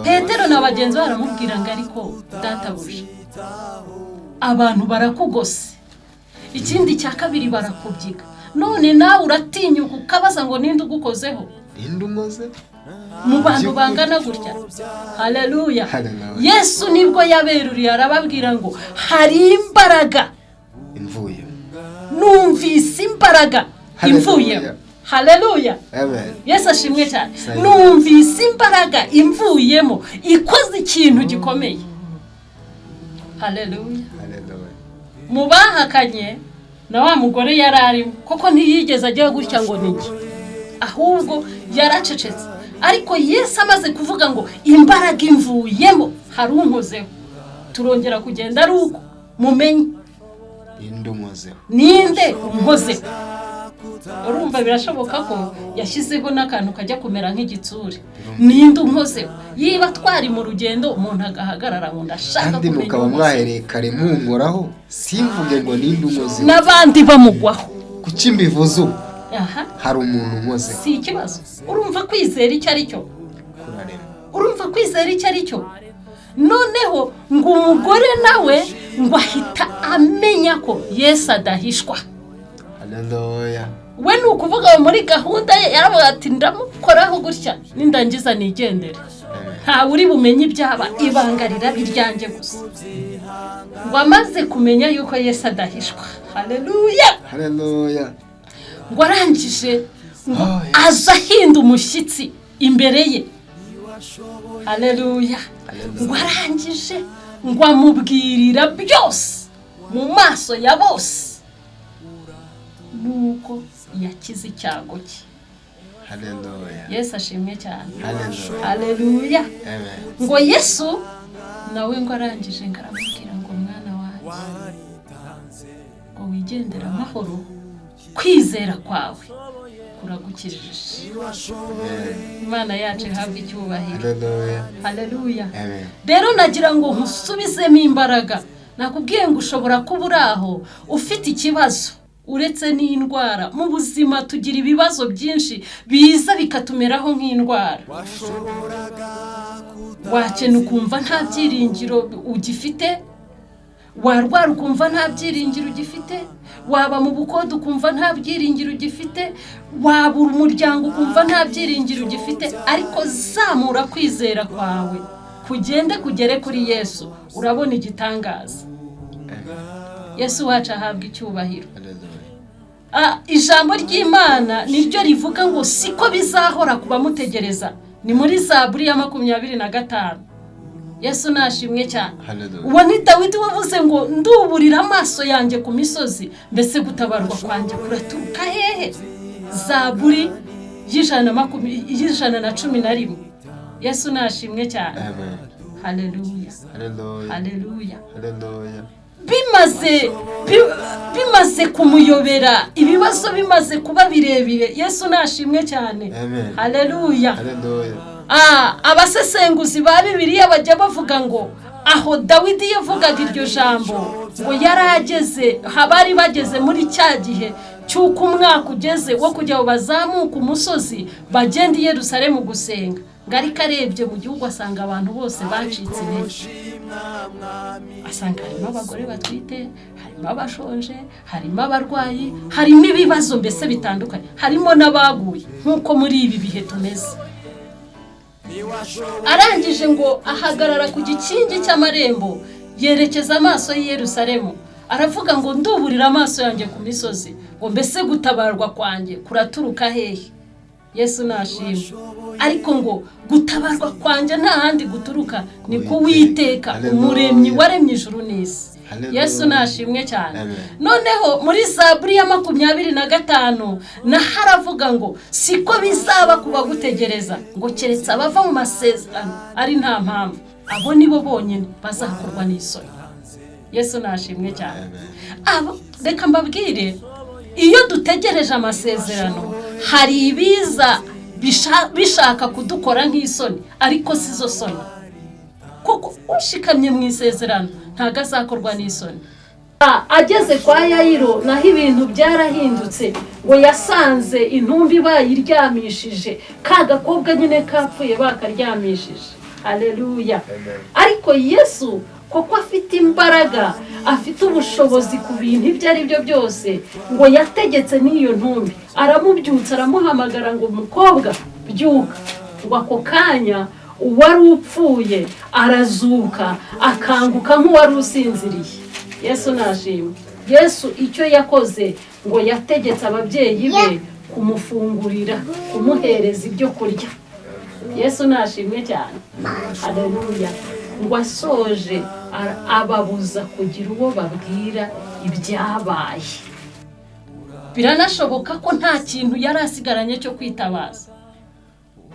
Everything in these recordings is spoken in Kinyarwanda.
Petero na bagenzi baramubwira ngo ariko databuja abantu barakugose, ikindi cya kabiri barakubyiga, none nawe uratinyuka ukabaza ngo ninde ugukozeho? Ninde umoze mu bantu bangana gutya? Haleluya. Yesu nibwo yaberuriye arababwira ngo hari imbaraga imvuye, numvise imbaraga imvuye. Haleluya. Amen. Yesu ashimwe cyane. Numvise imbaraga imvuyemo ikoze ikintu gikomeye. Haleluya. Haleluya. Mubahakanye na wa mugore yararimo koko ntiyigeze ajya gutya ngo niki, ahubwo yaracecetse. Ariko Yesu amaze kuvuga ngo imbaraga imvuyemo hari unkozeho, turongera kugenda ari uko mumenye ninde umozeho, ninde unkozeho. Urumva birashoboka ko yashyizeho n'akantu kajya kumera nk'igitsure, ninde unkozeho. Yiba twari mu rugendo umuntu agahagarara ngo ndashaka kumenya, kandi mukaba mwahereye kare mungoraho, simvuge ngo ninde unkozeho n'abandi bamugwaho. Kuki mbivuze? Aha, hari umuntu unkoze, si ikibazo. Urumva kwizera icyo ari cyo? Urumva kwizera icyo ari cyo? Noneho ngo umugore nawe ngo ahita amenya ko Yesu adahishwa. Haleluya. We nukuvuga muri gahunda ye yaravuga ati ndamukoraho gutya nindangiza nigendere, nta uri bumenye ibyaba, ibangarira biryange gusa. Ngo amaze kumenya yuko Yesu adahishwa. Haleluya. Haleluya. Ngo arangije ngo aza hinda umushyitsi imbere ye. Haleluya. Ngo arangije ngo amubwirira byose mu maso ya bose, nuko yakize icyago cye. Haleluya. Yesu ashimwe cyane. Haleluya. Haleluya. Amen. Ngo Yesu nawe ngo arangije ngaramubwira ngo mwana wanjye ngo wigendera amahoro, kwizera kwawe kuragukijije. Imana yacu ihabwe icyubahiro. Haleluya. Haleluya. Amen. Rero nagira ngo nkusubizemo imbaraga. Nakubwiye ngo ushobora kuba uraho ufite ikibazo, uretse n'indwara. Mu buzima tugira ibibazo byinshi biza bikatumeraho nk'indwara. Wakena ukumva nta byiringiro ugifite, warwara ukumva nta byiringiro ugifite, waba mu bukode ukumva nta byiringiro ugifite, wabura umuryango ukumva nta byiringiro ugifite. Ariko zamura kwizera kwawe kugende kugere kuri Yesu, urabona igitangaza. Yesu wacu ahabwa icyubahiro. Ijambo ry'Imana niryo rivuga ngo siko bizahora kuba mutegereza. Ni muri Zaburi ya 25. Yesu nashimwe cyane. Uwo ni Dawidi wavuze ngo nduburira amaso yanjye ku misozi, mbese gutabarwa kwanjye kuraturuka hehe? Zaburi y'ijana na 11. Yesu nashimwe cyane. Amen. Haleluya. Haleluya. Haleluya. Haleluya. Bimaze kumuyobera, ibibazo bimaze kuba birebire, Yesu nashimwe cyane. Amen. Haleluya. Haleluya. Abasesenguzi ba Bibiliya bajya bavuga ngo aho Dawidi yavugaga iryo jambo ngo yarageze, habari bageze muri cya gihe cy'uko umwaka ugeze wo kujya bazamuka umusozi bagenda i Yerusalemu gusenga. Ngari karebye mu gihugu asanga abantu bose bacitse intege. Asanga harimo abagore batwite, harimo abashonje, harimo abarwayi, harimo ibibazo mbese bitandukanye, harimo n'abaguye nk'uko muri ibi bihe tumeze. Arangije ngo ahagarara ku gikingi cy'amarembo, yerekeza amaso i Yerusalemu, aravuga ngo nduburira amaso yanjye ku misozi, ngo mbese gutabarwa kwanjye kuraturuka hehe? Yesu nashimwe. Ariko ngo gutabarwa kwanjye nta handi guturuka, ni ku Uwiteka umuremyi waremye ijuru n'isi. Yesu nashimwe cyane. Noneho muri Zaburi ya 25 na haravuga ngo siko bizaba kuba gutegereza, ngo keretse abava mu masezerano ari nta mpamvu, abo nibo bonyine bazakorwa n'isoni. Yesu nashimwe cyane. Reka mbabwire, iyo dutegereje amasezerano hari ibiza bishaka kudukora nk'isoni, ariko si zo soni. Kuko ushikamye mu isezerano ntago azakorwa n'isoni. Ageze kwa Yayiro naho ibintu byarahindutse, ngo yasanze intumbi bayiryamishije, ka gakobwa nyine kapfuye bakaryamishije. Haleluya. Ariko Yesu koko afite imbaraga, afite ubushobozi ku bintu ibyo ari byo byose, ngo yategetse n'iyo ntumbi, aramubyutsa, aramuhamagara ngo umukobwa byuka. Ngo ako kanya uwari upfuye arazuka, akanguka nk'uwari usinziriye. Yesu nashimwe. Yesu icyo yakoze, ngo yategetse ababyeyi be kumufungurira, kumuhereza ibyo kurya. Yesu nashimwe cyane. Haleluya. Ngo asoje ababuza kugira uwo babwira ibyabaye. Biranashoboka ko nta kintu yari asigaranye cyo kwitabaza,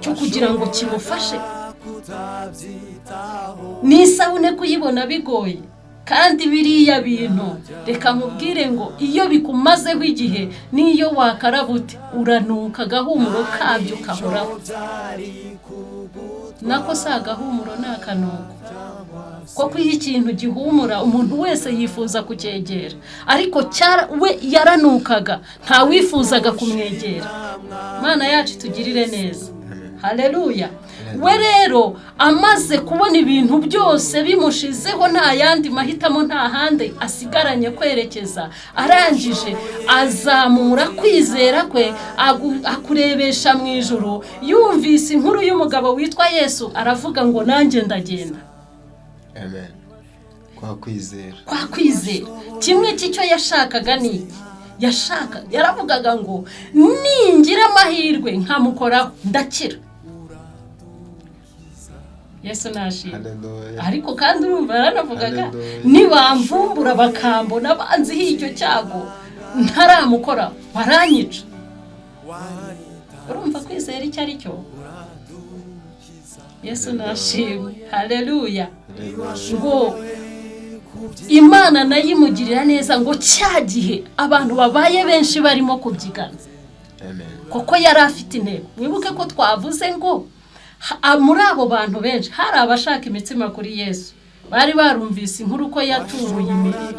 cyo kugira ngo kimufashe. N'isabune kuyibona bigoye, kandi biriya bintu reka mubwire ngo iyo bikumazeho igihe, niyo wakarabute uranuka, agahumuro kabyo kahoraho. Nako si agahumuro ni akanuko. Koko iyo ikintu gihumura umuntu wese yifuza kucyegera, ariko we yaranukaga, nta wifuzaga kumwegera. Mana yacu tugirire neza. Haleluya. We rero amaze kubona ibintu byose bimushizeho, nta yandi mahitamo, nta handi asigaranye kwerekeza, arangije azamura kwizera kwe, akurebesha mu ijuru. Yumvise inkuru y'umugabo witwa Yesu, aravuga ngo nanjye ndagenda. Amen. Kwa kwizera. Kimwe cy'icyo yashakaga ni yaravugaga ngo ningira amahirwe nkamukoraho ndakira. Yesu nashimwe. Ariko kandi urumva yaranavugaga nibamvumbura bakambona banziho icyo cyago ntaramukora baranyica. Urumva kwizera icyo ari cyo? Yesu nashimwe. Haleluya. Ngo Imana nayo imugirira neza, ngo cyagihe abantu babaye benshi barimo kubyigana. Koko yari afite intego. Mwibuke ko twavuze ngo muri abo bantu benshi hari abashaka imitsima kuri Yesu. Bari barumvise inkuru ko yatubuye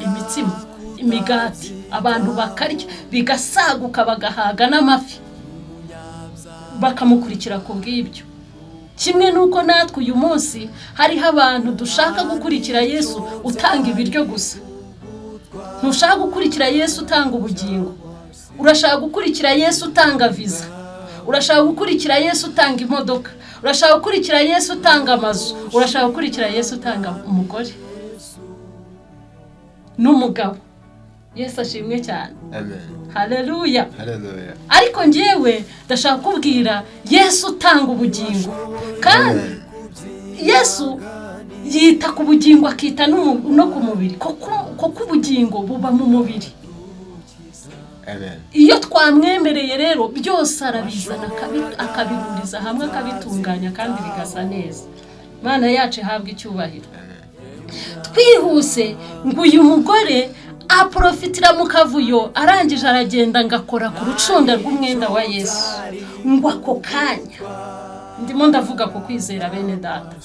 imitsima, imigati, abantu bakarya bigasaguka bagahaga n'amafi, bakamukurikira ku bw'ibyo. Kimwe nuko natwe uyu munsi hariho abantu dushaka gukurikira Yesu utanga ibiryo gusa. Ntushaka gukurikira Yesu utanga ubugingo. Urashaka gukurikira Yesu utanga visa. Urashaka gukurikira Yesu utanga imodoka. Urashaka gukurikira Yesu utanga amazu. Urashaka gukurikira Yesu utanga umugore n'umugabo. Yesu ashimwe cyane. Amen. Haleluya. Ariko njyewe ndashaka kubwira Yesu utanga ubugingo. Kandi Yesu yita ku bugingo, akita no ku mubiri. Koko ubugingo buba mu mubiri. Amen. Iyo twamwemereye rero byose arabizana akabihuriza hamwe, akabitunganya kandi bigasa neza. Mana yacu ihabwe icyubahiro. Twihuse ngo uyu mugore aprofitira mu kavuyo, arangije aragenda ngakora ku rucunda rw'umwenda wa Yesu. Ngo ako kanya, ndimo ndavuga ko kwizera bene data,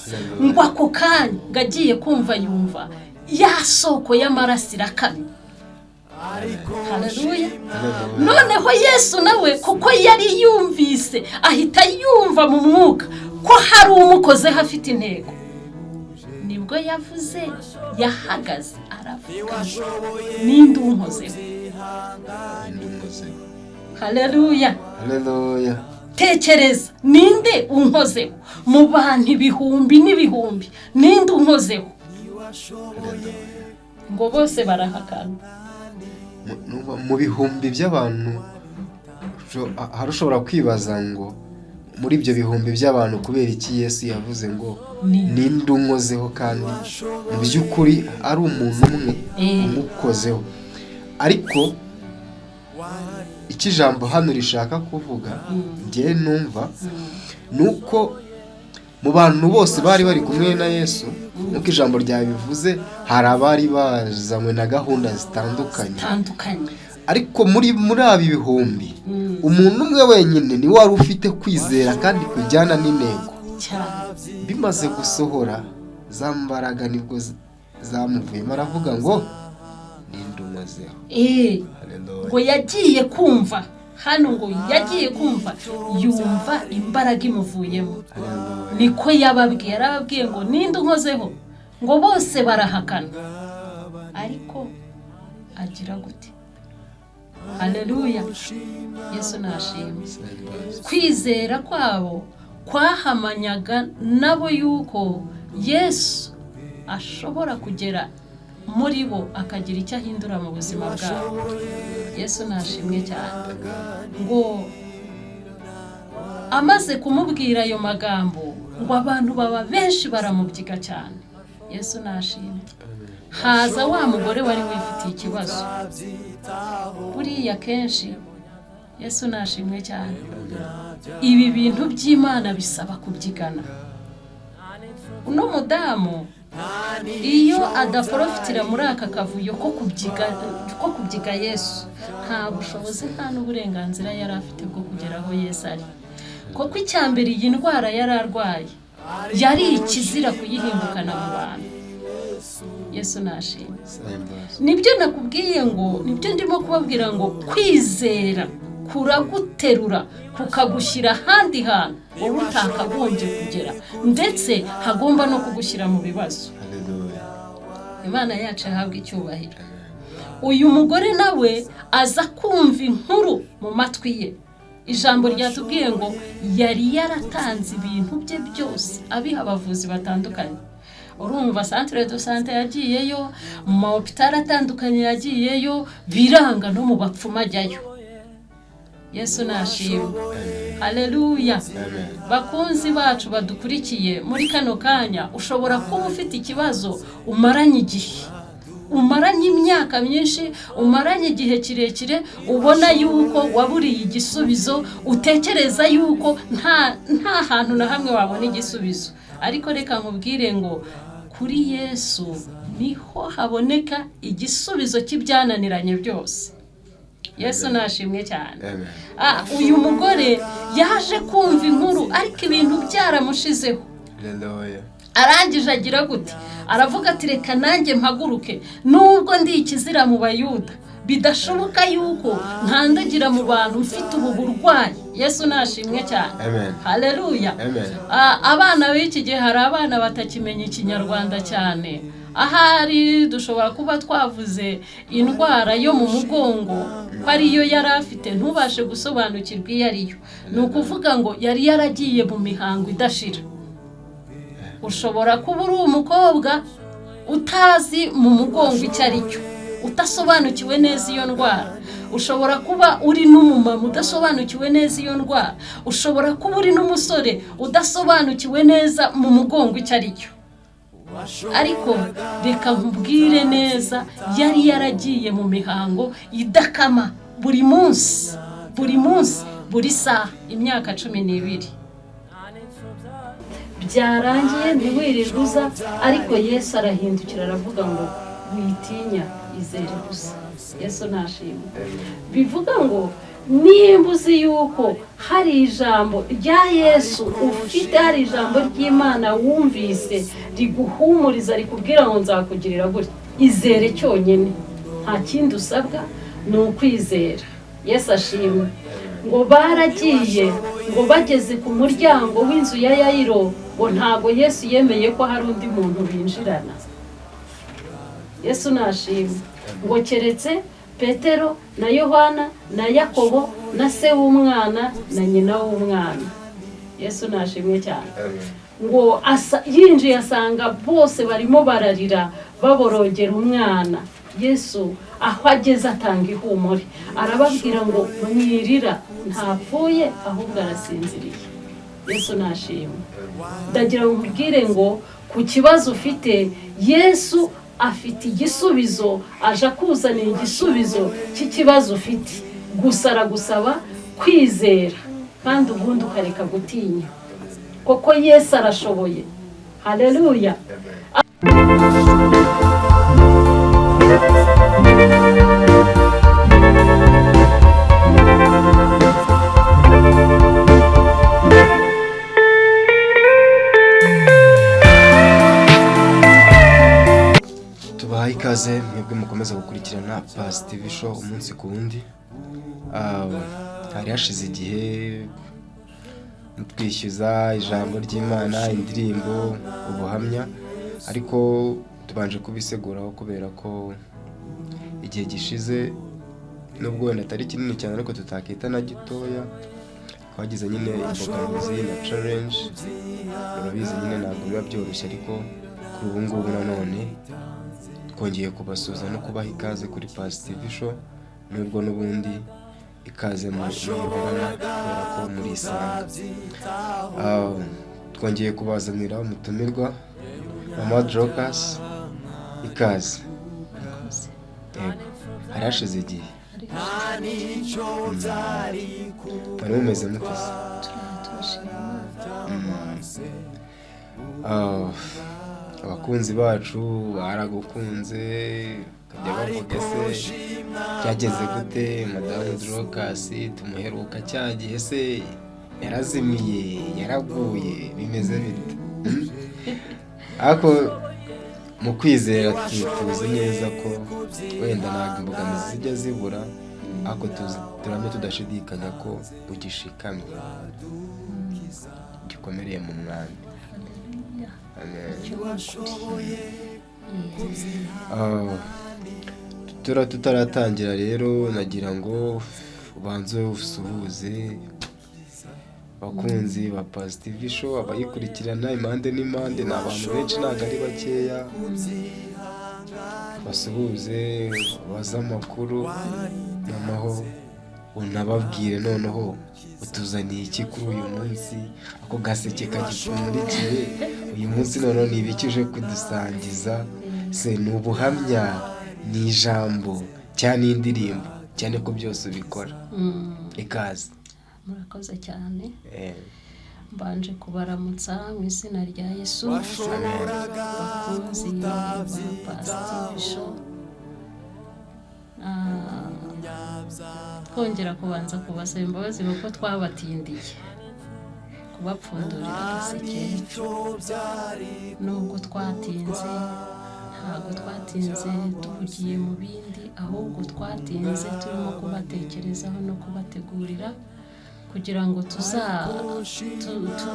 ngo ako kanya ngagiye kumva yumva ya soko y'amaraso irakamye. Haleluya. Noneho Yesu nawe kuko yari yumvise, ahita yumva mu mwuka ko hari umukoze hafite intego. Nibwo yavuze, yahagaze aravuga, ninde unkozeho? Haleluya. Tekereza, ninde unkozeho? Mu bantu ibihumbi n'ibihumbi, ninde unkozeho? Ngo bose barahakana. Mu bihumbi by'abantu harushobora kwibaza ngo muri ibyo bihumbi by'abantu kubera iki Yesu yavuze ngo ninde unkozeho, kandi mu by'ukuri ari umuntu umwe umukozeho. Ariko iki jambo hano rishaka kuvuga ngiye numva nuko mu bantu bose bari bari kumwe na Yesu, nuko ijambo ryabivuze, hari abari bazanywe na gahunda zitandukanye. ariko muri abi bihumbi umuntu umwe wenyine ni wari ufite kwizera kandi kujyana n'intego bimaze gusohora za mbaraga nibwo zamuvuyemo aravuga ngo nindumazeho ngo yagiye kumva hano ngo yagiye kumva yumva imbaraga imuvuyemo niko yababwiye arababwiye ngo ninde unkozeho ngo bose barahakana ariko agira gute haleluya Yesu nashimwe kwizera kwabo kwahamanyaga nabo yuko Yesu ashobora kugera muri bo akagira icyo ahindura mu buzima bwabo. Yesu nashimwe cyane ngo amaze kumubwira ayo magambo ngo abantu baba benshi baramubyiga cyane. Yesu nashimwe. Haza wa mugore wari wifitiye ikibazo buriya kenshi. Yesu nashimwe cyane. Ibi bintu by'Imana bisaba kubyigana. Uno mudamu iyo adaprofitira muri aka kavuyo ko kubyiga Yesu, nta bushobozi nta n'uburenganzira yari afite bwo kugera aho Yesu ari. Koko icyambere iyi ndwara yari arwaye yari ikizira kuyihimbukana mu bantu. Yesu nashimwe. Nibyo nakubwiye ngo, nibyo ndimo kubabwira ngo kwizera kuraguterura kukagushyira ahandi hantu wowe utakagombye kugera, ndetse hagomba no kugushyira mu bibazo. Imana yacu yahabwa icyubahiro. Uyu mugore nawe aza kumva inkuru mu matwi ye. Ijambo ryatubwiye ngo yari yaratanze ibintu bye byose abiha abavuzi batandukanye. Urumva centre de santé yagiyeyo, mu mahopitali atandukanye yagiyeyo, biranga no mu bapfuma ajyayo. Yesu nashimwe. Haleluya. Bakunzi bacu badukurikiye muri kano kanya, ushobora kuba ufite ikibazo umaranye igihe, umaranye imyaka myinshi, umaranye igihe kirekire, ubona yuko waburiye igisubizo, utekereza yuko nta hantu na hamwe wabona igisubizo. Ariko reka nkubwire ngo kuri Yesu niho haboneka igisubizo cy'ibyananiranye byose. Yesu nashimwe cyane. Uyu mugore yaje kumva inkuru ariko ibintu byaramushizeho. Arangije agira gute? Aravuga ati reka nanjye mpaguruke, nubwo ndi ikizira mu Bayuda, bidashoboka yuko nkandagira mu bantu mfite ubu burwayi. Yesu nashimwe cyane. Haleluya. Abana b'iki gihe hari abana batakimenya ikinyarwanda cyane. Ahari dushobora kuba twavuze indwara yo mu mugongo ko ariyo yari afite, ntubashe gusobanukirwa iyo ariyo. Ni ukuvuga ngo yari yaragiye mu mihango idashira. Ushobora kuba uri umukobwa utazi mu mugongo icyo ari cyo, utasobanukiwe neza iyo ndwara. Ushobora kuba uri n'umumama udasobanukiwe neza iyo ndwara. Ushobora kuba uri n'umusore udasobanukiwe neza mu mugongo icyo ari cyo. Ariko reka nkubwire neza, yari yaragiye mu mihango idakama buri munsi, buri saha, imyaka 12. Byarangiye ntiwirirwe uza, ariko Yesu arahindukira aravuga ngo witinya, izere gusa. Yesu nashimwe. Bivuga ngo nimba uzi yuko hari ijambo rya Yesu ufite, hari ijambo ry'Imana wumvise riguhumuriza rikubwira ngo nzakugirira gutya, izere cyonyine. Nta kindi usabwa, ni ukwizera. Yesu ashimwe. Ngo baragiye, ngo bageze ku muryango w'inzu ya Yayiro, ngo ntago Yesu yemeye ko hari undi muntu binjirana. Yesu nashimwe. Ngo keretse Petero na Yohana na Yakobo na se w'umwana na nyina w'umwana. Yesu nashimwe cyane. Ngo yinjiye asanga bose barimo bararira baborogera umwana. Yesu aho ageze atanga ihumure, arababwira ngo mwirira, ntapfuye ahubwo arasinziriye. Yesu nashimwe. Ndagira ngo nkubwire ngo ku kibazo ufite, Yesu afite igisubizo, aje kuzanira igisubizo cy'ikibazo ufite. Gusa aragusaba kwizera kandi ubundi ukareka gutinya, koko Yesu arashoboye. Haleluya. ikaze mwebwe mukomeza gukurikirana Pasi TV show umunsi ku wundi. Hari hashize igihe twishyuza ijambo ry'Imana, indirimbo, ubuhamya, ariko tubanje kubiseguraho kubera ko igihe gishize nubwo wenda atari kinini cyane ariko tutakita na gitoya, twagize nyine imbogamizi na challenge. Murabizi nyine ntabwo biba byoroshye, ariko kuri ubu ngubu nanone twongeye kubasuza no kubaha ikaze kuri Pasi TV show, nubwo n'ubundi ikaze mu mubona kubera ko muri isanga. Twongeye kubazanira umutumirwa Mama Dorcas, ikaze. Hari hashize igihe bari mumeze mutese. Abakunzi bacu baragukunze kajya bavuga se cyageze gute Madamu Dorcas, tumuheruka cyagihe se yarazimiye, yaraguye, bimeze bite? Ariko mu kwizera tuzi neza ko wenda ntabwo imbogamizi zijya zibura, ariko turamye tudashidikanya ko ugishikamye, gikomereye mu mwami. Tutaratangira rero nagira ngo ubanze usuhuze abakunzi ba Pasi TV show, abayikurikirana impande n'impande, ni abantu benshi ntabwo ari bakeya. Basuhuze, baze amakuru, noneho unababwire noneho utuzaniye iki kuri uyu munsi, ako gaseke kagipfundikiye uyu munsi, noneho ni ibiki uje kudusangiza? Se ni ubuhamya, ni ijambo cyane indirimbo, cyane ko byose ubikora. Ikaze. Murakoze cyane. Mbanje kubaramutsa mu izina rya Yesu. Bakunzi ba Pasi TV show. Twongera kubanza kubasaba imbabazi kuko twabatindiye kubapfundurira agaseke. Nubwo twatinze, ntabwo twatinze tuvugiye mu bindi, ahubwo twatinze turimo kubatekerezaho no kubategurira kugira ngo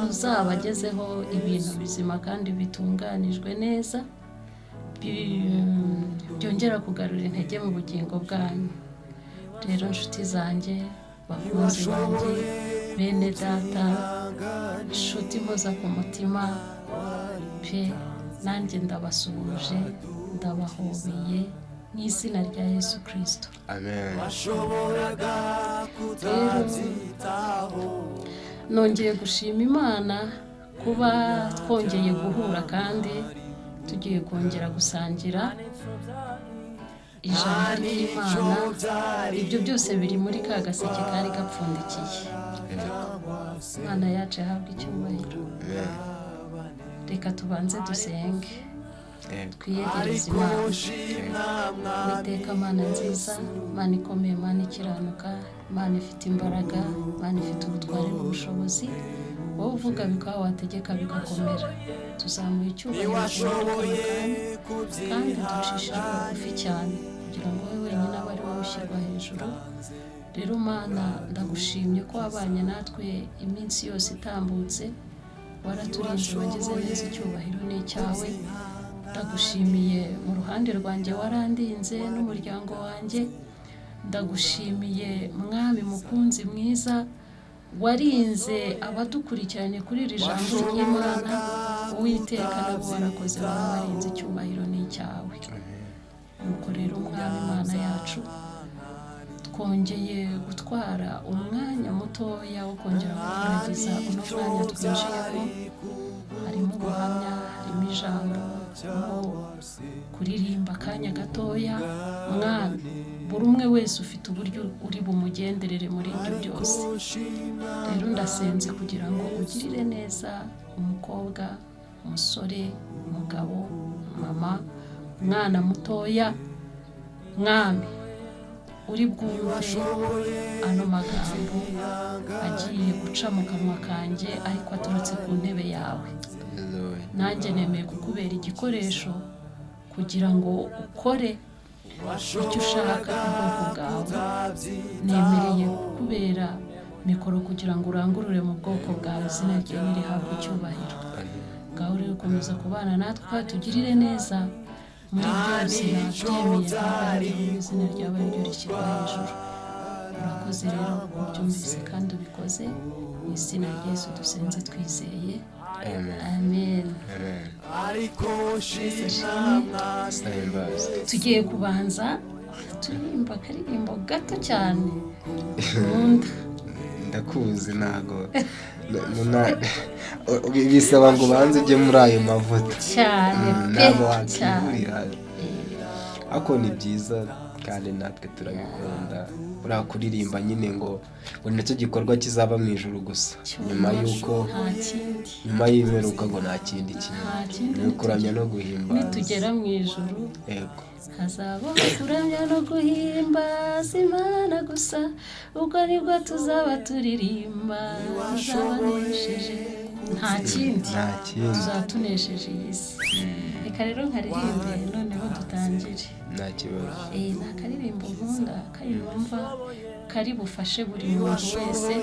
tuzabagezeho ibintu bizima kandi bitunganijwe neza, byongera kugarura intege mu bugingo bwanyu. Rero inshuti zanjye, bakunzi banjye, bene data, inshuti mpoza ku mutima pe, nanjye ndabasuhuje, ndabahobeye mu izina rya Yesu Kristo. Amen. Rero nongeye gushima Imana kuba twongeye guhura kandi tugiye kongera gusangira ijambo ry'Imana. Ibyo byose biri muri ka gaseke kari gapfundikiye. Imana yacu yahabwa icyubahiro. Reka tubanze dusenge, twiyegereze Imana. Uwiteka Mana nziza, Mana ikomeye, Mana ikiranuka, Mana ifite imbaraga, Mana ifite ubutware n'ubushobozi, wowe uvuga bikaba, wategeka bigakomera. Tuzamuye icyubahiro muri kano kanya kandi ducishije bugufi cyane kugira ngo wowe wenyine abe ari wowe ushyirwa hejuru. Rero Mana, ndagushimye ko wabanye natwe iminsi yose itambutse, waraturinze, wagize neza, icyubahiro ni icyawe. Ndagushimiye mu ruhande rwanjye, warandinze n'umuryango wanjye. Ndagushimiye Mwami mukunzi mwiza, warinze abadukurikiranye kuri iri jambo ry'Imana. Uwiteka nabo warakoze, warinze, icyubahiro ni icyawe. Nuko rero Mwami Imana yacu, twongeye gutwara umwanya mutoya wo kongera kugerageza uno mwanya twinjiyemo. Harimo ubuhamya, harimo ijambo, kuririmba akanya gatoya. Mwami, buri umwe wese ufite uburyo uri bumugenderere muri ibyo byose. Rero ndasenze kugira ngo ugirire neza umukobwa, umusore, umugabo, mama, umwana mutoya. Mwami, uri bwumve ano magambo agiye guca mu kanwa kanjye ariko aturutse ku ntebe yawe. Nanjye nemeye kukubera igikoresho kugira ngo ukore icyo ushaka ku bwoko bwawe. Nemereye kubera mikoro kugira ngo urangurure mu bwoko bwawe, izina ryawe nirihabwe icyubahiro. Ngaho rero ukomeza kubana natwe kandi tugirire neza muri byose, nabyemeye kandi izina ryawe niryo rishyirwa hejuru. Urakoze rero ubyumvise kandi ubikoze, mu izina rya Yesu dusenze twizeye, amen. Tugiye kubanza turirimba akaririmbo gato cyane. Ndakuzi ntago bisaba ngo ubanze ujye muri ayo mavuta cyane ntabwo wakigurira, ariko ni byiza kandi natwe turabikunda. buriya kuririmba nyine ngo nacyo gikorwa kizaba mu ijuru gusa, nyuma y'imperuka ngo nta kindi kintu, ni ukuramya no guhimbaza. nitugera mu ijuru yego hazaba kuramya no guhimbaza Imana gusa, ubwo nibwo tuzaba turirimba, tuzabanesheje nta kindi, tuzaba tunesheje iyi si. Reka rero nkaririmbe noneho dutangire. nta kibazo. Ni akaririmbo nkunda, kari numva kari bufashe buri muntu wese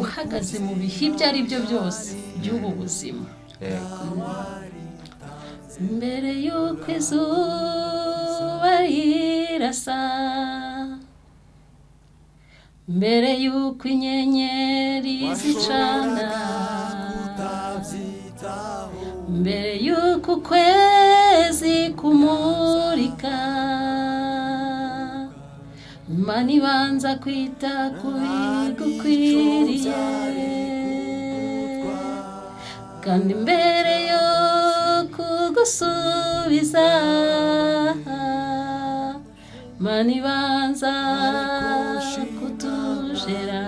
uhagaze mu bihe ibyo ari byo byose by'ubu buzima. Mbere y'uko izuba rirasa, mbere y'uko inyenyeri zicana, mbere y'uko ukwezi kumurika, Imana ibanza kwita ku bigukwiriye, kandi mbere yo kugusubiza, Imana ibanza kutujera,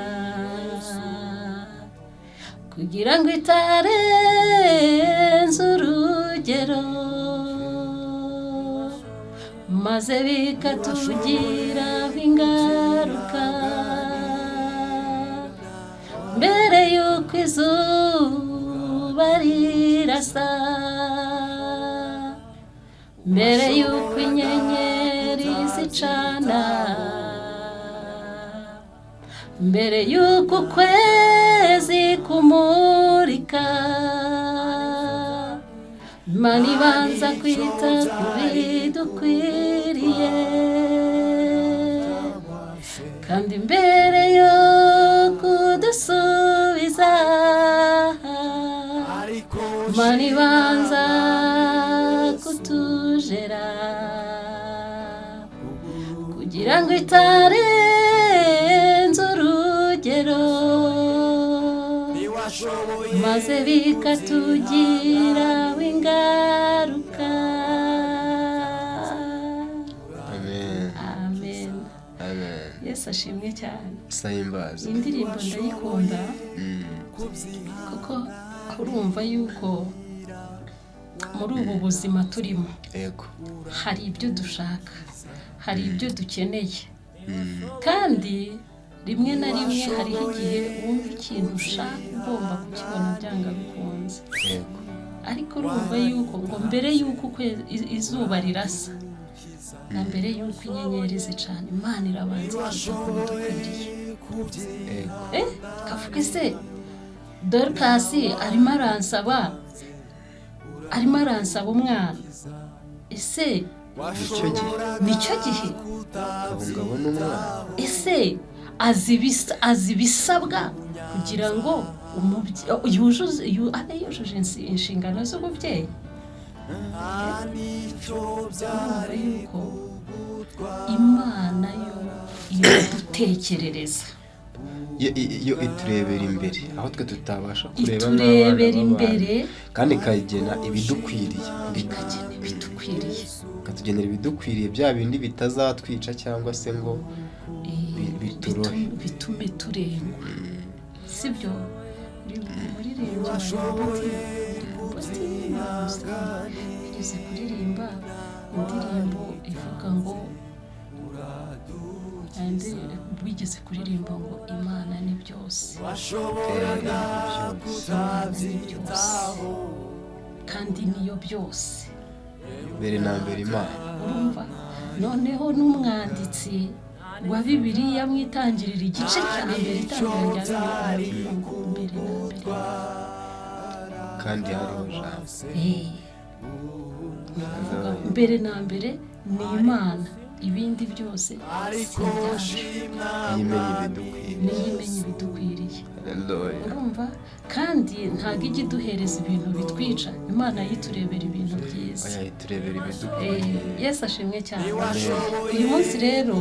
kugira ngo itarenze urugero, maze bikatugiraho ingaruka. Mbere y'uko izuba rirasa, mbere y'uko inyenyeri zicana, mbere y'uko ukwezi kumurika, Imana ibanza kwita ku bidukwiriye, kandi mbere yo kudusubiza, Imana ibanza kutujera, kugira ngo itarenze urugero, maze bikatugiraho ingaruka. Amen. Yesu ashimwe cyane. Sayimbaza. Indirimbo ndayikunda kuko urumva yuko muri ubu buzima turimo hari ibyo dushaka, hari ibyo dukeneye, kandi rimwe na rimwe hariho igihe wumva ikintu ushaka ugomba kukibona byanga bikunze, ariko urumva yuko ngo mbere y'uko izuba rirasa na mbere y'uko inyenyeri zicana, Imana irabanza ikita ku bidukwiriye. Kavuga se Dorcasi arimo aransaba umwana, ese nicyo gihe kabungabona umwana, ese azi ibisabwa kugira ngo abe yujuje inshingano z'ububyeyi? urumva yuko Imana yo iradutekerereza, yo iturebera imbere aho twe tutabasha kureba, iturebera imbere kandi ikagena ibidukwiriye, ikatugenera ibidukwiriye, bya bindi bitazatwica cyangwa se ngo biturohe, bitume turengwa, sibyo? muri rero igeze kuririmba indirimbo ivuga ngo wigeze kuririmba ngo Imana ni byose, Imana ni byose kandi niyo byose. mbere na mbere Imana. urumva noneho n'umwanditsi wa Bibiliya mwitangirira igice cya mbere itangirira rya Bibiliya ngo mbere na mbere kandi hariho jambo. mbere na mbere ni Imana, ibindi byose si ibyacu, niyo imenya ibidukwiriye. urumva kandi ntabwo ijya iduhereza ibintu bitwica, Imana yiturebera ibintu byiza. Yesu ashimwe cyane. uyu munsi rero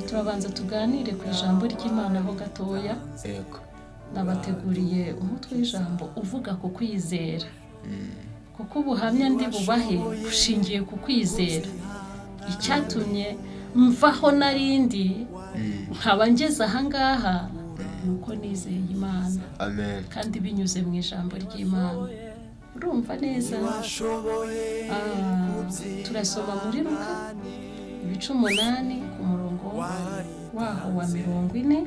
turabanza tuganire ku ijambo ry'Imana ho gatoya. nabateguriye umutwe w'ijambo uvuga ku kwizera, kuko ubuhamya ndi bubahe bushingiye ku kwizera. icyatumye mvaho narindi nkaba ngeze ahangaha nuko nizeye Imana, kandi binyuze mu ijambo ry'Imana. urumva neza? turasoma muri Luka ibice 8 ku murongo waho wa 40,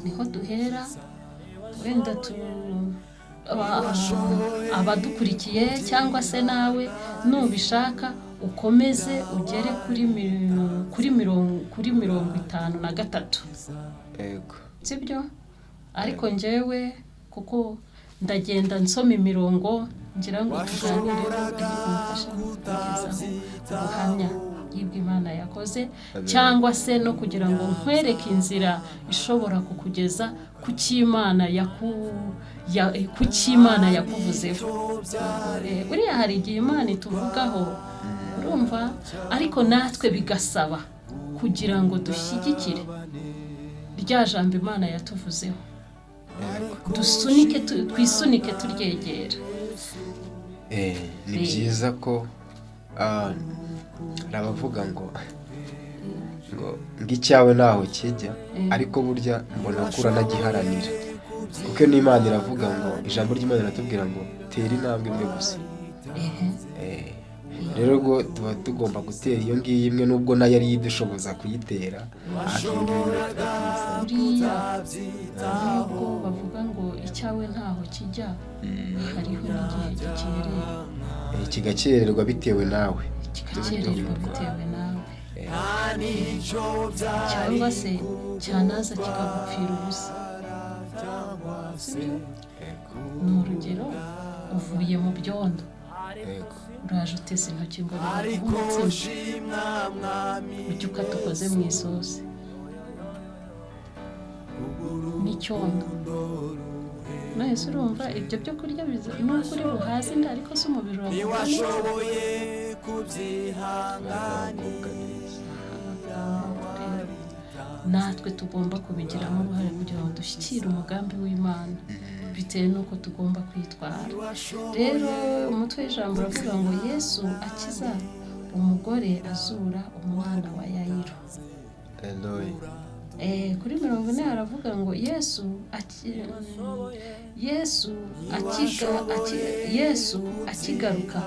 niho duhera. wenda abadukurikiye cyangwa se nawe nubishaka ukomeze ugere kuri 53. sibyo? ariko njyewe kuko ndagenda nsoma imirongo ngira ngo tuganireho kumufasha kugezaho ubuhamya y'Imana yakoze, cyangwa se no kugira ngo nkwereke inzira ishobora kukugeza ku cy'Imana yakuvuzeho. buriya hari igihe Imana ituvugaho, urumva, ariko natwe bigasaba kugira ngo dushyigikire rya jambo Imana yatuvuzeho, twisunike turyegera. ni byiza ko arabavuga ngo icyawe ntaho kijya, ariko burya mbona kura nagiharanira, kuko n'Imana iravuga ngo, ijambo ry'Imana riratubwira ngo tera intambwe imwe gusa. rero ubwo tuba tugomba gutera iyo ngiyo imwe, nubwo nayo ari idushoboza kuyitera. buriya nubwo bavuga ngo icyawe ntaho kijya, hariho n'igihe gikererwa, kigakererwa bitewe nawe, cyangwa se cyanaza kikagupfira ubusa. ni urugero, uvuye mu byondo, uraje uteze intoki ngo biraguhe umutsima, ujya ukatukoze mu isosi n'icyondo. nahise urumva ibyo byo kurya nubwo uri buhaze inda, ariko si umubiri wawe natwe tugomba kubigiramo uruhare kugira ngo dushyikire umugambi w'Imana bitewe n'uko tugomba kwitwara. rero umutwe w'ijambo uravuga ngo Yesu akiza umugore azura umwana wa Yayiro. kuri 40 haravuga ngo Yesu akigaruka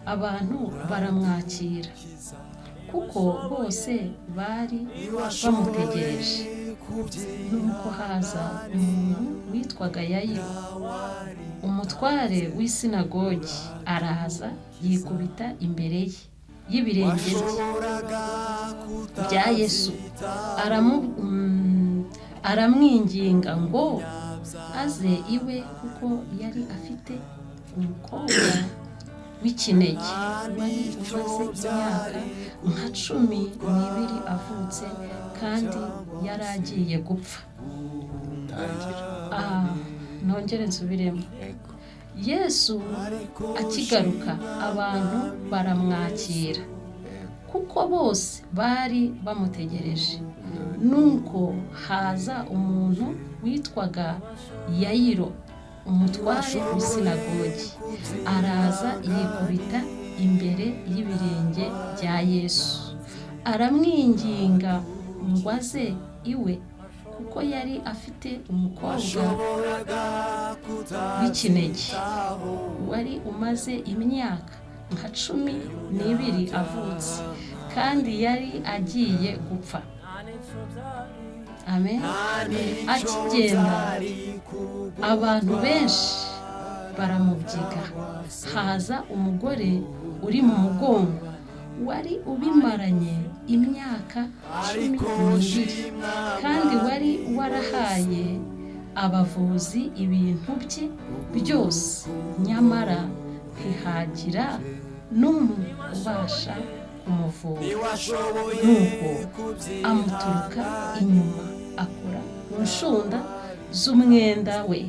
abantu baramwakira, kuko bose bari bamutegereje. nuko haza umuntu witwaga Yayiro, umutware w'isinagogi, araza yikubita imbere y'ibirenge bya Yesu, aramwinginga ngo aze iwe, kuko yari afite umukobwa w'ikinege wari umaze imyaka nka 12 avutse, kandi yari agiye gupfa. nongere nsubiremo. Yesu akigaruka abantu baramwakira, kuko bose bari bamutegereje. nuko haza umuntu witwaga Yayiro, umutware w'isinagogi, araza yikubita imbere y'ibirenge bya Yesu, aramwinginga ngo aze iwe, kuko yari afite umukobwa w'ikinege wari umaze imyaka nka 12 avutse, kandi yari agiye gupfa. Amen. akigenda abantu benshi baramubyiga. Haza umugore uri mu mugongo wari ubimaranye imyaka 12 kandi wari warahaye abavuzi ibintu bye byose, nyamara ntihagira n'umwe ubasha kumuvura. Nuko amuturuka inyuma akora ku nshunda z'umwenda we.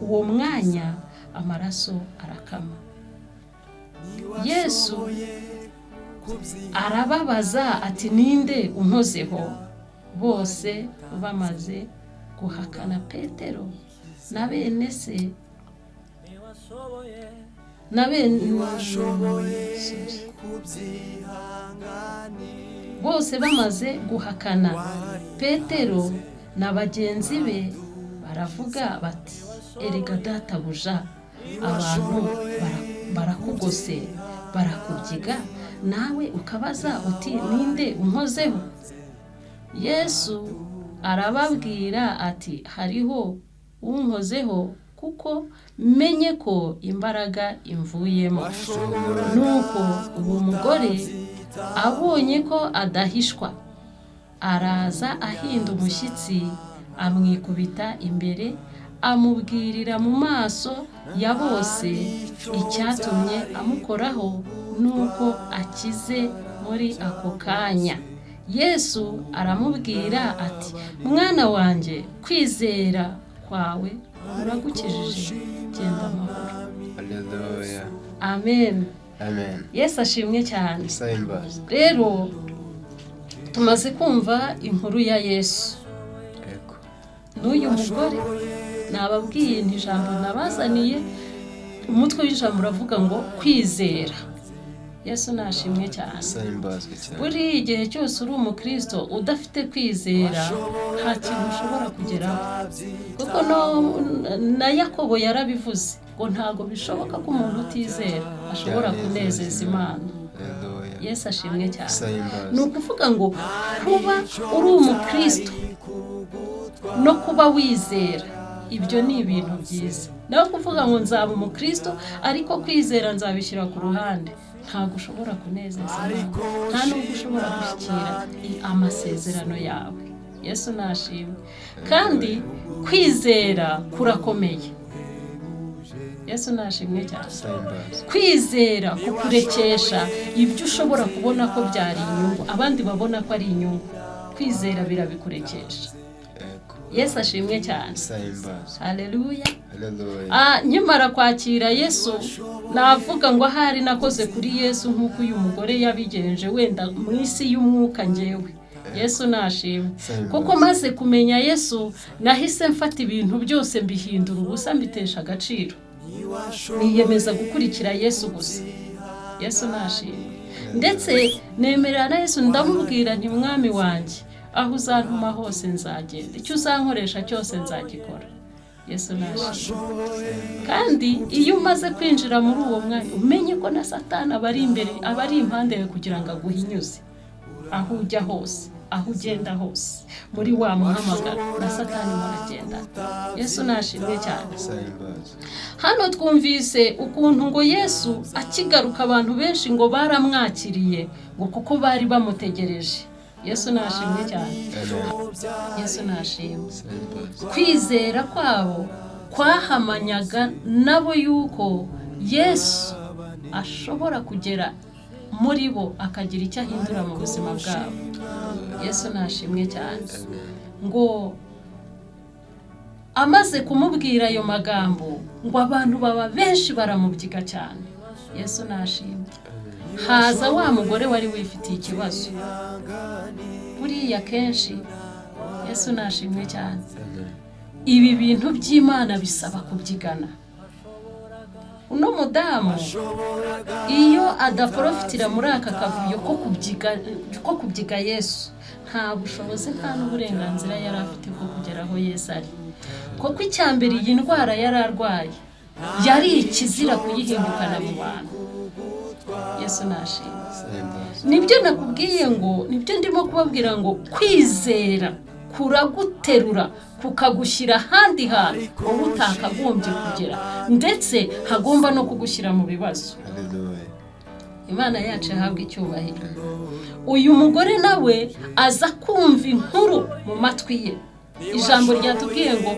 Uwo mwanya amaraso arakama. Yesu arababaza ati, ninde unkozeho? Bose bamaze guhakana Petero na bene se bose bamaze guhakana Petero na bagenzi be, baravuga bati, erega databuja, abantu barakugose, barakubyiga, nawe ukabaza uti, ninde unkozeho? Yesu arababwira ati, hariho unkozeho, kuko menye ko imbaraga imvuyemo. Nuko uwo mugore abonye ko adahishwa, araza ahinda umushyitsi, amwikubita imbere, amubwirira mu maso ya bose icyatumye amukoraho, nuko akize muri ako kanya. Yesu aramubwira ati, mwana wanjye, kwizera kwawe uragukijije, genda amahoro. Haleluya. Amen. Amen. Yesu ashimwe cyane. Sayimbaza. Rero tumaze kumva inkuru ya Yesu. Yego. N'uyu mugore nababwiye nti ijambo nabazaniye, umutwe w'ijambo uravuga ngo kwizera. Yesu nashimwe cyane. Sayimbazwe cyane. Buri igihe cyose uri umukristo udafite kwizera, nta kintu ushobora kugeraho. Kuko na Yakobo yarabivuze ngo ntago bishoboka ko umuntu utizera ashobora kunezeza Imana. Yesu ashimwe cyane. Ni ukuvuga ngo kuba uri umukristo no kuba wizera, ibyo ni ibintu byiza. Naho kuvuga ngo nzaba umukristo ariko kwizera nzabishyira ku ruhande, ntabwo ushobora kunezeza Imana, nta nubwo ushobora gushyikira amasezerano yawe. Yesu nashimwe. Kandi kwizera kurakomeye. Yesu nashimwe cyane. Kwizera kukurekesha ibyo ushobora kubona ko byari inyungu, abandi babona ko ari inyungu. Kwizera birabikurekesha. Yesu ashimwe cyane. Haleluya. Nyamara kwakira Yesu, navuga ngo ahari nakoze kuri Yesu nk'uko uyu mugore yabigenje, wenda mu isi y'umwuka njyewe. Yesu nashimwe. Kuko maze kumenya Yesu, nahise mfata ibintu byose mbihindura ubusa, mbitesha agaciro. Niyemeza gukurikira Yesu gusa. Yesu nashimwe. Ndetse nemerera na Yesu, ndamubwira nti, mwami wanjye, aho uzantuma hose nzagenda, icyo uzankoresha cyose nzagikora. Yesu nashimwe. Kandi iyo umaze kwinjira muri uwo mwanya, umenye ko na Satani abari impande yawe kugira ngo aguhinyuze. Aho ujya hose, aho ugenda hose, muri wa muhamagaro na Satani muragenda. Yesu nashimwe cyane. Hano twumvise ukuntu ngo Yesu akigaruka abantu benshi ngo baramwakiriye, ngo kuko bari bamutegereje. Yesu nashimwe cyane. Yesu nashimwe. Kwizera kwabo kwahamanyaga nabo yuko Yesu ashobora kugera muri bo akagira icyo ahindura mu buzima bwabo. Yesu nashimwe cyane. Ngo amaze kumubwira ayo magambo, ngo abantu baba benshi baramubyiga cyane. Yesu nashimwe. Haza wa mugore wari wifitiye ikibazo. Buriya kenshi Yesu nashimwe cyane. Ibi bintu by'Imana bisaba kubyigana. Uno mudamu iyo adaprofitira muri aka kavuyo ko kubyiga Yesu, nta bushobozi nta n'uburenganzira yari afite ko kugeraho Yesu ari. Kuko icyambere iyi ndwara yari arwaye yari ikizira kuyihindukana mu bantu. Yesu nashimwe. Nibyo nakubwiye ngo, nibyo ndimo kubabwira ngo kwizera kuraguterura kukagushyira ahandi hantu wowe utakagombye kugera, ndetse hagomba no kugushyira mu bibazo. Imana yacu ihabwa icyubahiro. Uyu mugore nawe aza kumva inkuru mu matwi ye. Ijambo ryatubwiye ngo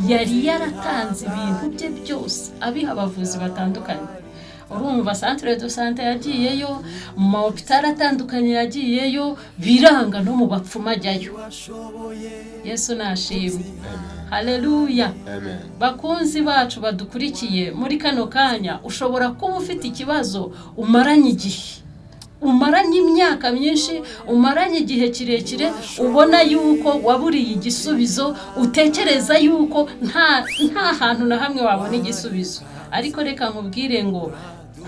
yari yaratanze ibintu bye byose abiha abavuzi batandukanye. Urumva centre de santé yagiyeyo, mu mahopitali atandukanye yagiyeyo, biranga no mu bapfuma ajyayo. Yesu nashimwe. Haleluya. Bakunzi bacu badukurikiye muri kano kanya, ushobora kuba ufite ikibazo umaranye igihe, umaranye imyaka myinshi, umaranye igihe kirekire, ubona yuko waburiye igisubizo, utekereza yuko nta hantu na hamwe wabona igisubizo. Ariko reka nkubwire ngo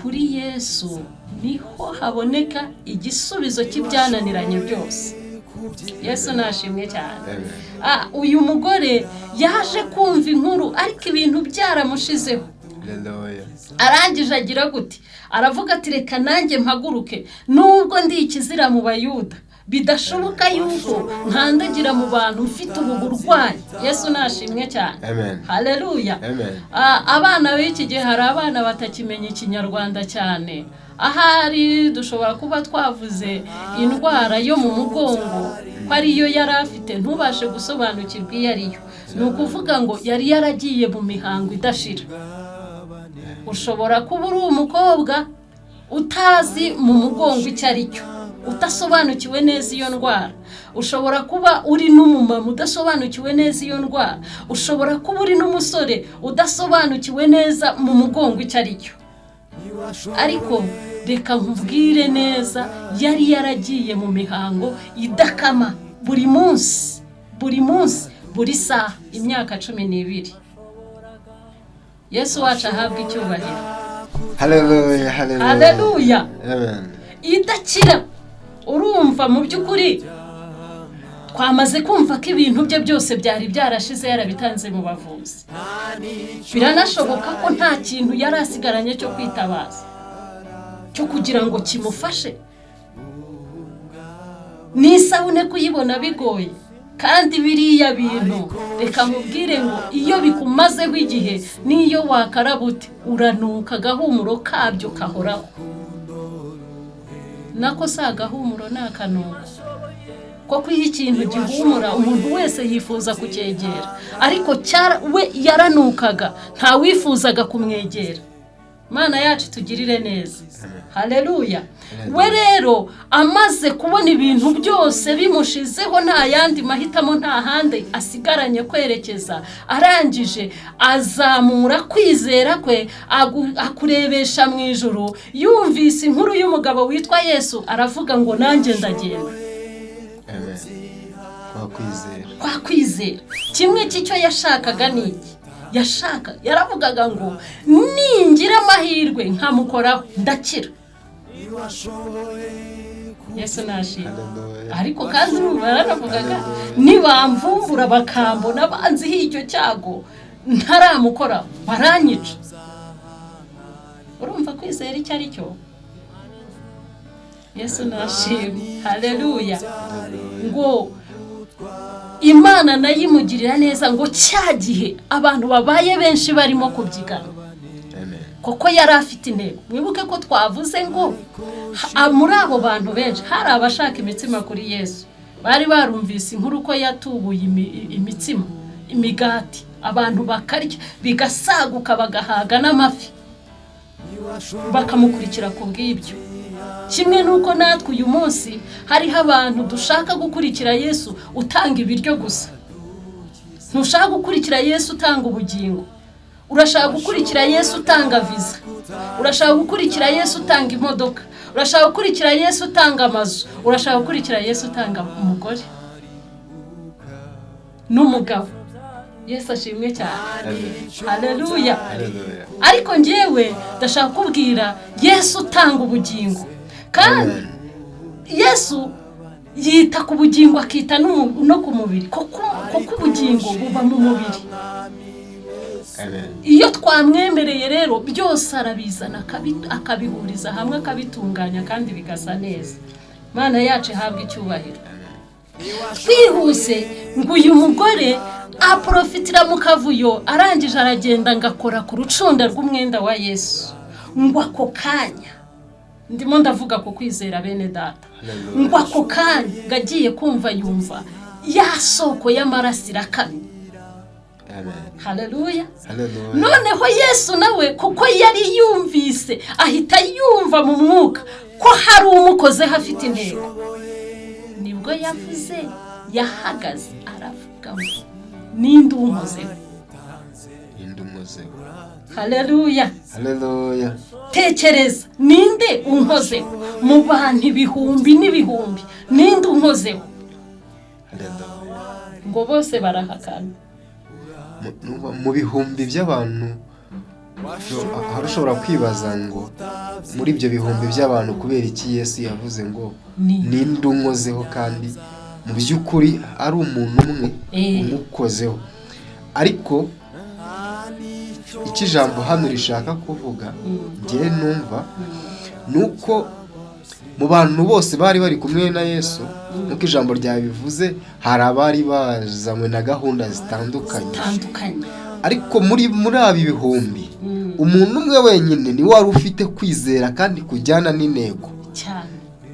kuri Yesu niho haboneka igisubizo cy'ibyananiranye byose. Yesu nashimwe cyane. Uyu mugore yaje kumva inkuru ariko ibintu byaramushizeho. Arangije agira gute? Aravuga ati reka nanjye mpaguruke, nubwo ndi ikizira mu Bayuda, bidashoboka yuko nkandagira mu bantu mfite ubu burwayi. Yesu nashimwe cyane. Haleluya. Abana b'iki gihe hari abana batakimenya ikinyarwanda cyane. Ahari dushobora kuba twavuze indwara yo mu mugongo ko ariyo yari afite, ntubashe gusobanukirwa iyo ariyo. Ni ukuvuga ngo yari yaragiye mu mihango idashira. Ushobora kuba uri umukobwa utazi mu mugongo icyo ari cyo, udasobanukiwe neza iyo ndwara. Ushobora kuba uri n'umumama udasobanukiwe neza iyo ndwara. Ushobora kuba uri n'umusore udasobanukiwe neza mu mugongo icyo ari cyo. Ariko reka nkubwire neza, yari yaragiye mu mihango idakama buri munsi, buri saha, imyaka 12. Yesu wacu ahabwa icyubahiro. Haleluya. Haleluya. Amen. Idakira. Urumva mu by'ukuri twamaze kumva ko ibintu bye byose byari byarashize, yarabitanze mu bavuzi. Biranashoboka ko nta kintu yari asigaranye cyo kwitabaza, cyo kugira ngo kimufashe. N'isabune kuyibona bigoye, kandi biriya bintu reka nkubwire ngo iyo bikumazeho igihe, niyo wakarabute uranuka, agahumuro kabyo kahoraho. Nako si agahumuro ni akanuka. Kuko iyo ikintu gihumura umuntu wese yifuza kucyegera, ariko we yaranukaga, nta wifuzaga kumwegera. Mana yacu tugirire neza. Haleluya. We rero amaze kubona ibintu byose bimushizeho, nta yandi mahitamo, nta handi asigaranye kwerekeza, arangije azamura kwizera kwe, akurebesha mu ijuru. Yumvise inkuru y'umugabo witwa Yesu, aravuga ngo nanjye ndagenda. Kwa kwizera. Kimwe cy'icyo yashakaga niki? Yaravugaga ngo ningira amahirwe nkamukoraho ndakira. Yesu nashimwe. Ariko kandi baravugaga nibamvumbura bakambona banziho icyo cyago ntaramukoraho baranyica. Urumva kwizera icyo ari cyo? Yesu nashimwe. Haleluya. Ngo Imana nayo imugirira neza ngo cyagihe abantu babaye benshi barimo kubyigana. Koko yari afite intego. Mwibuke ko twavuze ngo muri abo bantu benshi hari abashaka imitsima kuri Yesu. Bari barumvise inkuru ko yatubuye imitsima, imigati, abantu bakarya bigasaguka bagahaga n'amafi, bakamukurikira ku bw'ibyo. Kimwe nuko natwe uyu munsi hariho abantu dushaka gukurikira Yesu utanga ibiryo gusa. Ntushaka gukurikira Yesu utanga ubugingo. Urashaka gukurikira Yesu utanga visa. Urashaka gukurikira Yesu utanga imodoka. Urashaka gukurikira Yesu utanga amazu. Urashaka gukurikira Yesu utanga umugore n'umugabo. Yesu ashimwe cyane. Haleluya. Ariko njyewe ndashaka kubwira Yesu utanga ubugingo. Kandi Yesu yita ku bugingo akita no ku mubiri. Kuko ubugingo buba mu mubiri. Iyo twamwemereye rero byose arabizana akabihuriza hamwe, akabitunganya kandi bigasa neza. Mana yacu ihabwa icyubahiro. Twihuse ngo uyu mugore aporofitira mu kavuyo arangije aragenda ngakora ku rucunda rw'umwenda wa Yesu ngo ako kanya ndimo ndavuga ko kwizera bene data ngo ako kanya ngagiye kumva yumva ya soko y'amaraso irakamye. Haleluya. Noneho Yesu nawe kuko yari yumvise ahita yumva mu mwuka ko hari umukoze hafite intego, nibwo yavuze yahagaze aravuga ngo ninde umuzeho. Haleluya. Tekereza ninde unkozeho mu bantu ibihumbi n'ibihumbi, ninde unkozeho? Ngo bose barahakana. Mu bihumbi by'abantu harashobora kwibaza ngo muri ibyo bihumbi by'abantu kubera iki Yesu yavuze ngo ninde unkozeho, kandi mu by'ukuri ari umuntu umwe umukozeho. Ariko iki jambo hano rishaka kuvuga ngiye numva nuko mu bantu bose bari kumwe na Yesu, nuko ijambo ryabivuze hari abari bazanywe na gahunda zitandukanye, ariko muri abi bihumbi umuntu umwe wenyine ni wari ufite kwizera kandi kujyana n'intego.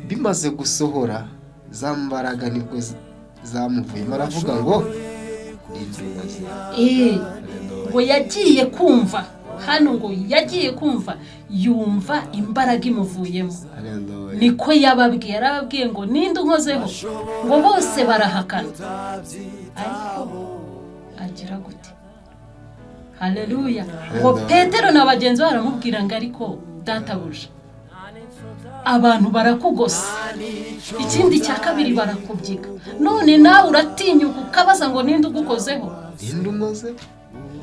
Bimaze gusohora za mbaraga nibwo zamuvuyemo aravuga ngo ngo yagiye kumva hano, ngo yagiye kumva yumva imbaraga imuvuyemo. Niko yababwiye, yarababwiye ngo ninde unkozeho, ngo bose barahakana. Ariko agira gute? Haleluya. Ngo Petero na bagenzi baramubwira ngo ariko databuja abantu barakugose, ikindi cya kabiri barakubyiga, none nawe uratinyuka ukabaza ngo ninde ugukozeho? Ninde unkoze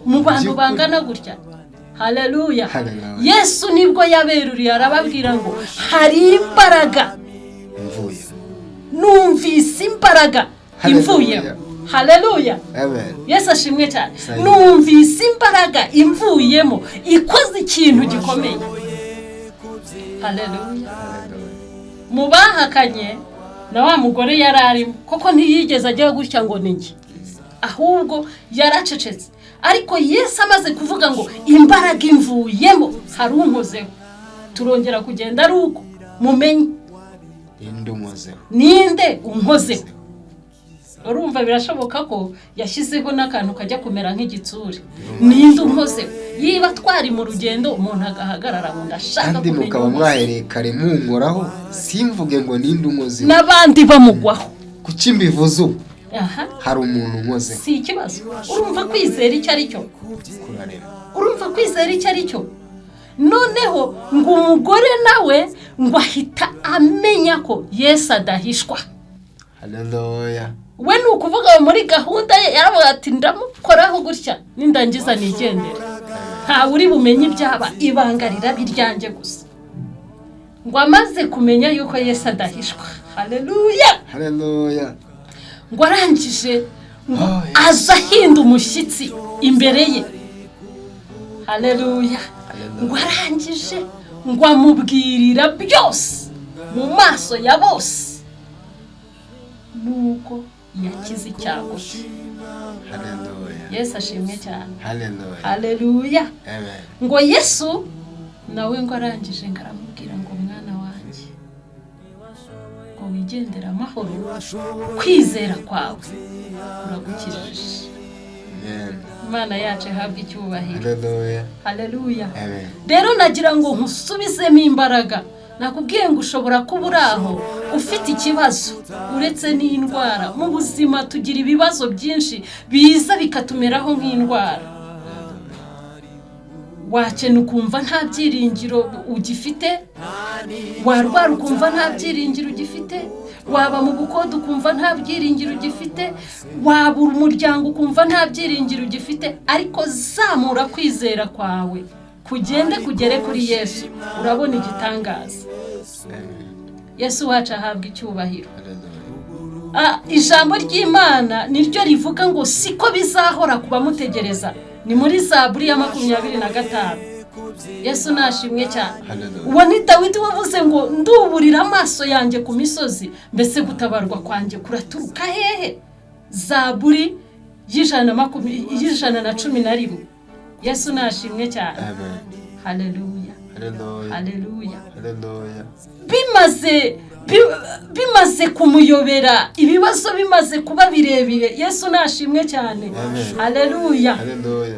mu bantu bangana gutya? Haleluya. Yesu nibwo yaberuriye arababwira ngo hari imbaraga imvuye, numvise imbaraga imvuye. Haleluya. Yesu ashimwe cyane. Numvise imbaraga imvuyemo ikoze ikintu gikomeye. Haleluya. Mubahakanye na wa mugore yararimo koko ntiyigeze ajya gutya ngo ninjye, ahubwo yaracecetse. Ariko Yesu amaze kuvuga ngo imbaraga imvuyemo hari unkozeho, turongera kugenda ari uko mumenye ninde unkozeho. Urumva birashoboka ko yashyizeho n'akantu kajya kumera nk'igitsure, ninde unkozeho. Yiba twari mu rugendo umuntu agahagarara ngo ndashaka kumenya, kandi mukaba mwahereye kare munkoraho, simvuge ngo ninde unkozeho n'abandi bamugwaho. Kuki mbivuze ubu? Hari umuntu unkozeho, si ikibazo. Urumva kwizera icyo ari cyo? Urumva kwizera icyo ari cyo? Noneho ngo umugore nawe ngo ahita amenya ko Yesu adahishwa. Haleluya. We ni ukuvuga muri gahunda ye yaravuga ati ndamukoraho gutya nindangiza nigendere, nta uri bumenye ibyaba, ibanga rirabiryange gusa. Ngo amaze kumenya yuko Yesu adahishwa. Haleluya. Ngo arangije ngo aza ahinda umushyitsi imbere ye. Haleluya. Ngo arangije ngo amubwirira byose mu maso ya bose, nuko yakize icyago. Yesu ashimwe cyane. Haleluya. Ngo Yesu nawe ngo arangije ngo aramubwira ngo mwana wanjye ngo wigendera amahoro, kwizera kwawe uragukijije. Imana yacu ihabwe icyubahiro. Haleluya. Rero nagira ngo nkusubizemo imbaraga. Nakubwiye ngo ushobora kuba uraho ufite ikibazo, uretse n'indwara. Mu buzima tugira ibibazo byinshi biza bikatumeraho nk'indwara. Wakena ukumva nta byiringiro ugifite, warwara ukumva nta byiringiro ugifite, waba mu bukode ukumva nta byiringiro ugifite, wabura umuryango ukumva nta byiringiro ugifite. Ariko zamura kwizera kwawe kugende kugere kuri Yesu, urabona igitangaza. Yesu wacu ahabwa icyubahiro. Ijambo ry'Imana niryo rivuga ngo siko bizahora kuba mutegereza. Ni muri Zaburi ya 25. Yesu nashimwe cyane. Uwo ni Dawidi wavuze ngo nduburira amaso yanjye ku misozi, mbese gutabarwa kwanjye kuraturuka hehe? Zaburi y'ijana na cumi na rimwe. Yesu nashimwe cyane. Amen. Haleluya. Haleluya. Haleluya. Haleluya. bimaze kumuyobera, ibibazo bimaze kuba birebire, Yesu nashimwe cyane. Amen. Haleluya. Haleluya.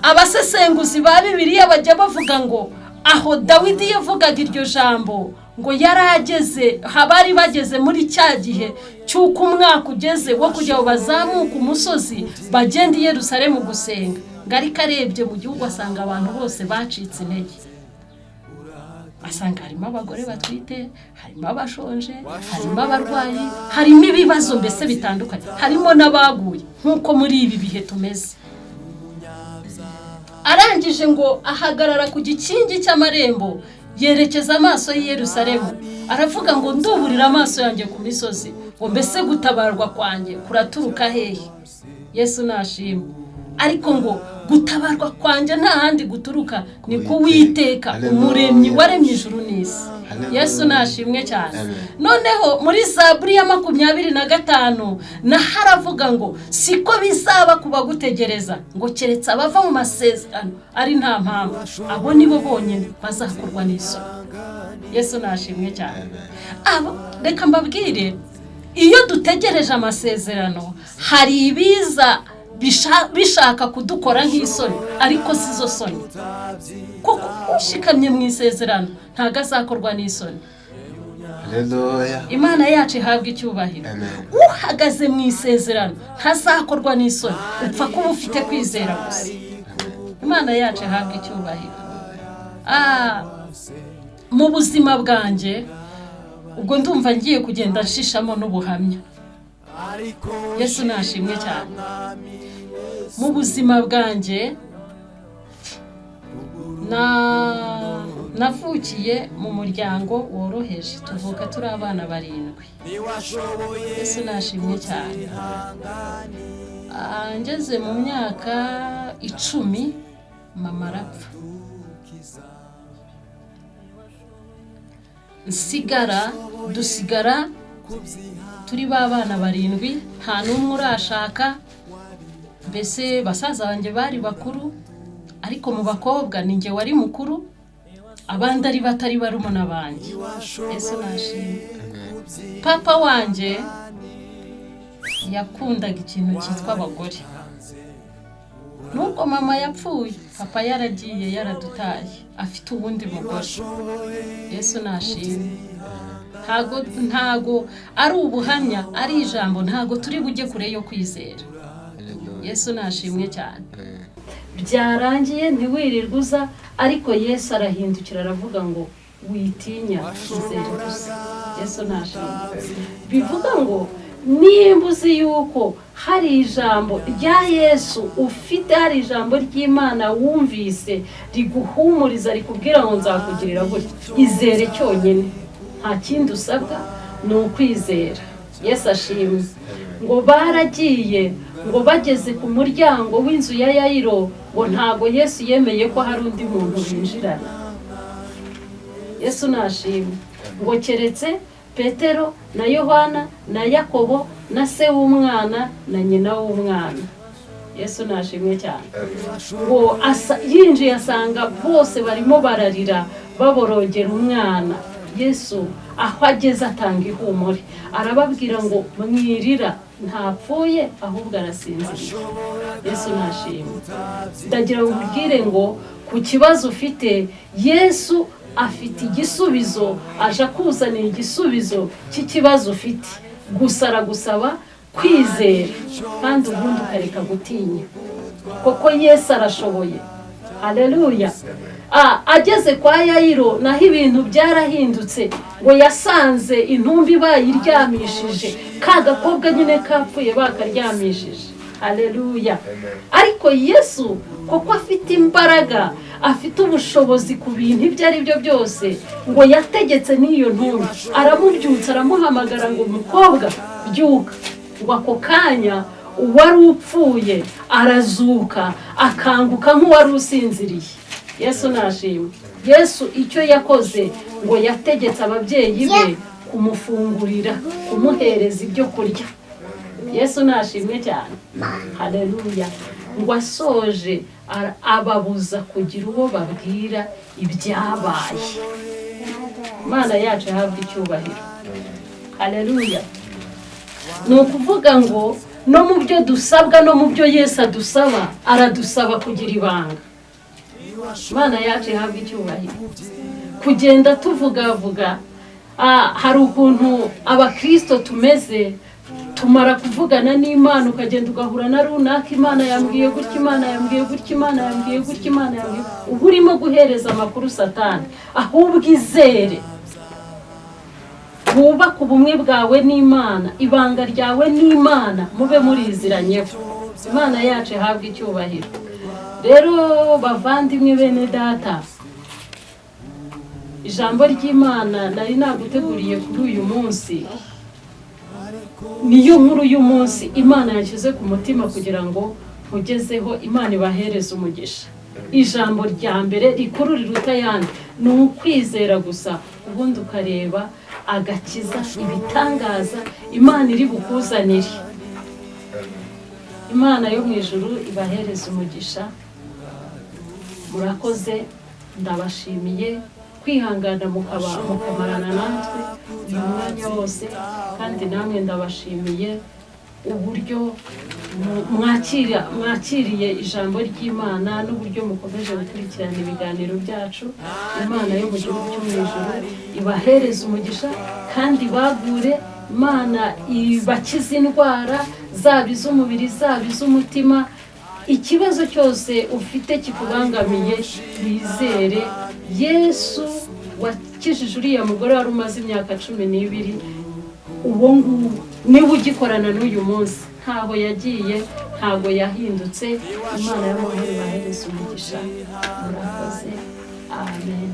Abasesenguzi ba Bibiliya bajya bavuga ngo aho Dawidi yavugaga iryo jambo ngo yarageze, habari bageze muri cya gihe cy'uko umwaka ugeze wo kujya bazamuka umusozi bagenda i Yerusalemu gusenga, ngari karebye mu gihugu asanga abantu bose bacitse intege. Asanga harimo abagore batwite, harimo abashonje, harimo abarwayi, harimo ibibazo mbese bitandukanye, harimo n'abaguye nk'uko muri ibi bihe tumeze. Arangije ngo ahagarara ku gikingi cy'amarembo, yerekeza amaso y'i Yerusalemu, aravuga ngo nduburira amaso yanjye ku misozi, ngo mbese gutabarwa kwanjye kuraturuka hehe? Yesu nashimwe. Ariko ngo gutabarwa kwanjye nta handi guturuka, ni ku Uwiteka umuremyi waremye ijuru n'isi. Yesu nashimwe cyane. Noneho muri Zaburi ya 25 naho aravuga ngo siko bizaba kubagutegereza, ngo keretse abava mu masezerano ari nta mpamvu, abo nibo bonyine bazakorwa n'isoni. Yesu nashimwe cyane. Reka mbabwire, iyo dutegereje amasezerano hari ibiza bishaka kudukora nk'isoni, ariko sizo soni, kuko ushikamye mu isezerano ntago azakorwa n'isoni. Haleluya. Imana yacu ihabwa icyubahiro. Uhagaze mu isezerano ntazakorwa n'isoni, upfa kuba ufite kwizera gusa. Imana yacu ihabwa icyubahiro. Mu buzima bwanjye ubwo ndumva ngiye kugenda nshishamo n'ubuhamya. Yesu nashimwe cyane. Mu buzima bwanjye navukiye mu muryango woroheje, tuvuka turi abana 7. Yesu nashimwe cyane. Ngeze mu myaka 10 mama arapfa, dusigara turi babana 7, nta n'umwe urashaka. Mbese basaza banjye bari bakuru, ariko mu bakobwa ninjye wari mukuru, abandi ari batari barumuna banjye. Yesu nashimwe. Papa wanjye yakundaga ikintu cyitwa abagore. Nubwo mama yapfuye, papa yaragiye yaradutaye, afite uwundi mugore. Yesu nashimwe. Ntago ari ubuhamya, ari ijambo, ntago turi bujye kure yo kwizera. Yesu nashimwe cyane. Byarangiye ntiwirirwe uza, ariko Yesu arahindukira aravuga ngo witinya, izere gusa. Yesu nashimwe. Bivuga ngo nimba uzi yuko hari ijambo rya Yesu ufite, hari ijambo ry'Imana wumvise riguhumuriza, rikubwira ngo nzakugirira gutya, izere cyonyine, nta kindi usabwa, ni ukwizera. Yesu ashimwe. Ngo baragiye, ngo bageze ku muryango w'inzu ya Yayiro, ngo ntago Yesu yemeye ko hari undi muntu winjirana. Yesu nashimwe. Ngo keretse Petero na Yohana na Yakobo na se w'umwana na nyina w'umwana. Yesu nashimwe cyane. Ngo yinjiye asanga bose barimo bararira baborogera umwana. Yesu aho ageze atanga ihumure, arababwira ngo mwirira, ntapfuye ahubwo arasinzira. Yesu nashimwe. Ndagira ngo ubwire ngo ku kibazo ufite, Yesu afite igisubizo, aje kuzanira igisubizo cy'ikibazo ufite. Gusa aragusaba kwizera, kandi ubundi ukareka gutinya, kuko Yesu arashoboye. Haleluya. Ageze kwa Yayiro naho ibintu byarahindutse, ngo yasanze intumbi bayiryamishije, ka gakobwa nyine kapfuye bakaryamishije. Haleluya. Ariko Yesu kuko afite imbaraga, afite ubushobozi ku bintu ibyo ari byo byose, ngo yategetse n'iyo ntumbi, aramubyutsa, aramuhamagara ngo mukobwa byuka. Ngo ako kanya uwari upfuye arazuka, akanguka nk'uwari usinziriye. Yesu nashimwe. Yesu icyo yakoze, ngo yategetse ababyeyi be kumufungurira, kumuhereza ibyo kurya. Yesu nashimwe cyane. Haleluya. Ngo asoje ababuza kugira uwo babwira ibyabaye. Imana yacu yahabwa icyubahiro. Haleluya. Ni ukuvuga ngo no mu byo dusabwa no mu byo Yesu adusaba, aradusaba kugira ibanga. Imana yacu yahabwa icyubahiro. Kugenda tuvugavuga, hari ukuntu abakristo tumeze, tumara kuvugana n'Imana ukagenda ugahura na runaka, Imana yambwiye gutya, Imana yambwiye gutya, Imana yambwiye gutya, Imana yambwiye. Ubu urimo guhereza amakuru Satani. Ahubwo izere, wubaka ubumwe bwawe n'Imana, ibanga ryawe n'Imana, mube muriziranye. Imana yacu ihabwa icyubahiro. Rero bavandimwe bene data, ijambo ry'Imana nari naguteguriye kuri uyu munsi, niyo nkuru y'umunsi Imana yashyize ku mutima kugira ngo mugezeho. Imana ibahereze umugisha. Ijambo rya mbere rikuru riruta ayandi ni ukwizera gusa, ubundi ukareba agakiza, ibitangaza Imana iri bukuzanire. Imana yo mu ijuru ibahereze umugisha. Murakoze, ndabashimiye kwihangana mukamarana natwe uyu mwanya wose, kandi namwe ndabashimiye uburyo mwakiriye ijambo ry'Imana n'uburyo mukomeje gukurikirana ibiganiro byacu. Imana yo mu gihugu cyo mu ijuru ibahereze umugisha kandi bagure. Imana ibakize indwara zaba iz'umubiri zaba iz'umutima. Ikibazo cyose ufite kikubangamiye, wizere Yesu wakijije uriya mugore wari umaze imyaka 12. Uwo nguwo niwe ugikorana n'uyu munsi, ntaho yagiye, ntago yahindutse. Imana y'amahoro ibahereze umugisha. Murakoze. Amen.